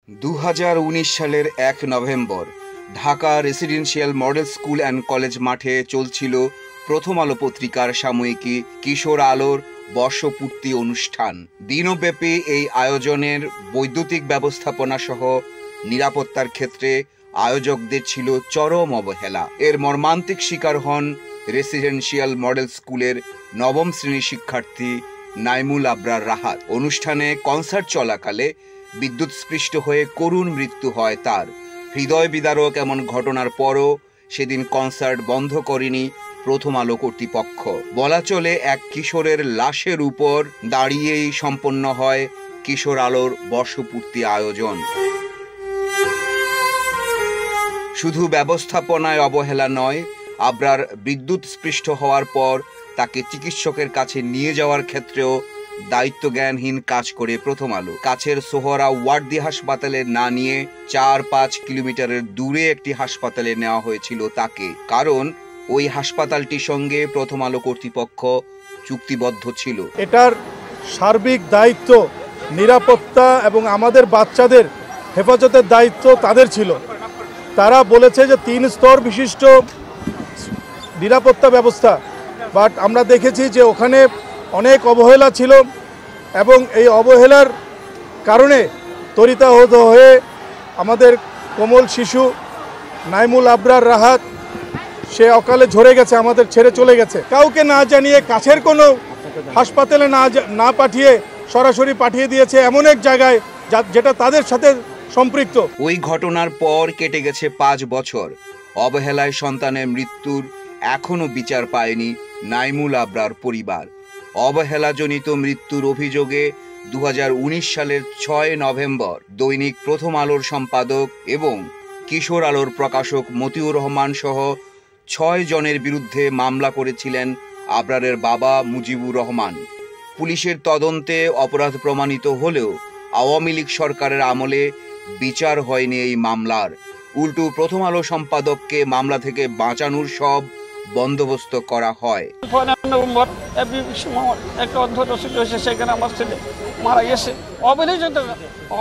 2019 সালের 1 November Dhaka residential model school and college মাঠে চলছিল প্রথম আলো পত্রিকার সাময়িকী কিশোর আলোর বর্ষপূর্তি অনুষ্ঠান। দিনব্যাপী এই আয়োজনের বৈদ্যুতিক ব্যবস্থাপনা সহ নিরাপত্তার ক্ষেত্রে আয়োজকদের ছিল চরম অবহেলা। এর মর্মান্তিক শিকার হন রেসিডেন্সিয়াল মডেল স্কুলের নবম শ্রেণীর শিক্ষার্থী নাইমুল আবরার রাহাত। অনুষ্ঠানে কনসার্ট চলাকালে বিদ্যুৎস্পৃষ্ট হয়ে করুণ মৃত্যু হয় তার। হৃদয় বিদারক এমন ঘটনার পরও সেদিন কনসার্ট বন্ধ করেনি প্রথম আলো কর্তৃপক্ষ। বলা চলে এক কিশোরের লাশের উপর দাঁড়িয়েই সম্পন্ন হয় কিশোর আলোর বর্ষপূর্তি আয়োজন। শুধু ব্যবস্থাপনায় অবহেলা নয়, আবরার বিদ্যুৎস্পৃষ্ট হওয়ার পর তাকে চিকিৎসকের কাছে নিয়ে যাওয়ার ক্ষেত্রেও দায়িত্বজ্ঞানহীন কাজ করে প্রথম আলো। কাছের সোহরা ওয়ার্দি হাসপাতালে না নিয়ে 4-5 কিলোমিটারের দূরে একটি হাসপাতালে নেওয়া হয়েছিল তাকে, কারণ ওই হাসপাতালটির সঙ্গে প্রথম আলো কর্তৃপক্ষ চুক্তিবদ্ধ ছিল। এটার সার্বিক দায়িত্ব নিরাপত্তা এবং আমাদের বাচ্চাদের হেফাজতের দায়িত্ব তাদের ছিল। তারা বলেছে যে 3 স্তর বিশিষ্ট নিরাপত্তা ব্যবস্থা, বাট আমরা দেখেছি যে ওখানে অনেক অবহেলা ছিল এবং এই অবহেলার কারণে তরিতাহত হয়ে আমাদের কোমল শিশু নাইমুল আবরার রাহাত সে অকালে ঝরে গেছে, আমাদের ছেড়ে চলে গেছে। কাউকে না জানিয়ে কাছের কোনো হাসপাতালে না পাঠিয়ে সরাসরি পাঠিয়ে দিয়েছে এমন এক জায়গায় যেটা তাদের সাথে সম্পৃক্ত। ওই ঘটনার পর কেটে গেছে 5 বছর। অবহেলায় সন্তানের মৃত্যুর এখনো বিচার পায়নি নাইমুল আবরার পরিবার। অবহেলাজনিত মৃত্যুর অভিযোগে 2019 সালের 6 নভেম্বর দৈনিক প্রথম আলোর সম্পাদক এবং কিশোর আলোর প্রকাশক মতিউর রহমান সহ 6 জনের বিরুদ্ধে মামলা করেছিলেন আবরারের বাবা মুজিবুর রহমান। পুলিশের তদন্তে অপরাধ প্রমাণিত হলেও আওয়ামী লীগ সরকারের আমলে বিচার হয়নি এই মামলার। উল্টো প্রথম আলো সম্পাদককে মামলা থেকে বাঁচানোর সব বন্দোবস্ত করা হয়। একটা অধ্যুষিত হয়েছে, সেখানে আমার ছেলে মারা গেছে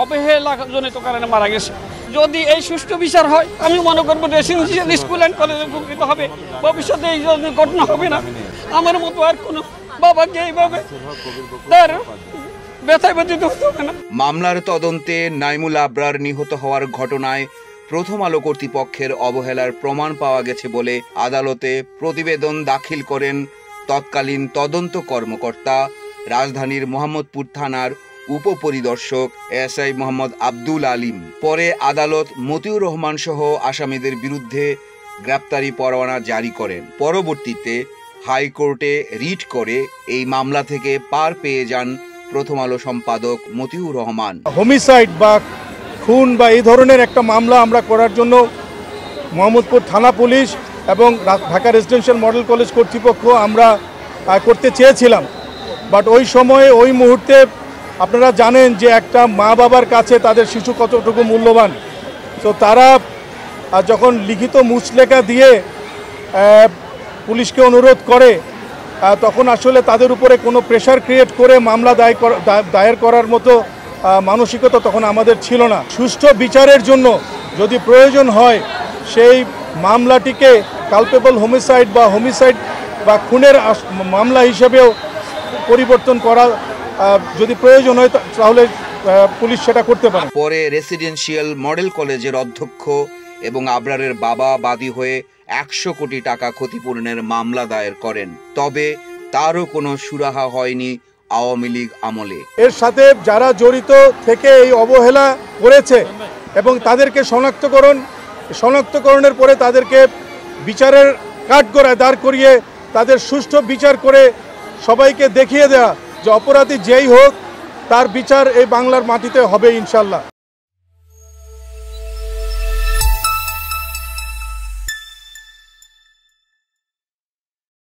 অবহেলাজনিত কারণে মারা গেছে। যদি এই সুষ্ঠু বিচার হয়, আমি মনে করবো রেসিডেন্সিয়াল স্কুল অ্যান্ড কলেজে উপকৃত হবে। ভবিষ্যতে এই ধরনের ঘটনা হবে না। আমার মতো আর কোনো বাবাকে এইভাবে তার ব্যথায় ব্যথিত হতে হবে না। মামলার তদন্তে নাইমুল আবরার নিহত হওয়ার ঘটনায় প্রথম আলো কর্তৃপক্ষের অবহেলার প্রমাণ পাওয়া গেছে বলে আদালতে প্রতিবেদন দাখিল করেন তৎকালীন তদন্ত কর্মকর্তা রাজধানীর মোহাম্মদপুর থানার উপপরিদর্শক এসআই মোহাম্মদ আব্দুল আলিম। পরে আদালত মতিউর রহমান সহ আসামিদের বিরুদ্ধে গ্রেপ্তারি পরোয়ানা জারি করেন। পরবর্তীতে হাইকোর্টে রিট করে এই মামলা থেকে পার পেয়ে যান প্রথম আলো সম্পাদক মতিউর রহমান। হোমিসাইড বা খুন বা এই ধরনের একটা মামলা আমরা করার জন্য মোহাম্মদপুর থানা পুলিশ এবং ঢাকা রেসিডেন্সিয়াল মডেল কলেজ কর্তৃপক্ষ আমরা করতে চেয়েছিলাম, বাট ওই সময়ে ওই মুহূর্তে আপনারা জানেন যে একটা মা বাবার কাছে তাদের শিশু কতটুকু মূল্যবান। তো তারা যখন লিখিত মুচলেখা দিয়ে পুলিশকে অনুরোধ করে, তখন আসলে তাদের উপরে কোনো প্রেশার ক্রিয়েট করে মামলা দায়ের করার মতো মানসিকতা তখন আমাদের ছিল না। সুষ্ঠু বিচারের জন্য যদি প্রয়োজন হয় সেই মামলাটিকে কালপেবল হোমিসাইড বা খুনের মামলা হিসেবেও পরিবর্তন করা যদি প্রয়োজন হয় তাহলে পুলিশ সেটা করতে পারে। পরে রেসিডেন্সিয়াল মডেল কলেজের অধ্যক্ষ এবং আবরারের বাবা বাদী হয়ে 100 কোটি টাকা ক্ষতিপূরণের মামলা দায়ের করেন। তবে তারও কোনো সুরাহা হয়নি আওয়ামী লীগ আমলে। এর সাথে যারা জড়িত থেকে এই অবহেলা করেছে এবং তাদেরকে শনাক্তকরণের পরে তাদেরকে বিচারের কাঠগড়ায় দাঁড় করিয়ে তাদের সুষ্ঠু বিচার করে সবাইকে দেখিয়ে দেওয়া যে অপরাধী যেই হোক তার বিচার এই বাংলার মাটিতে হবে ইনশাল্লাহ।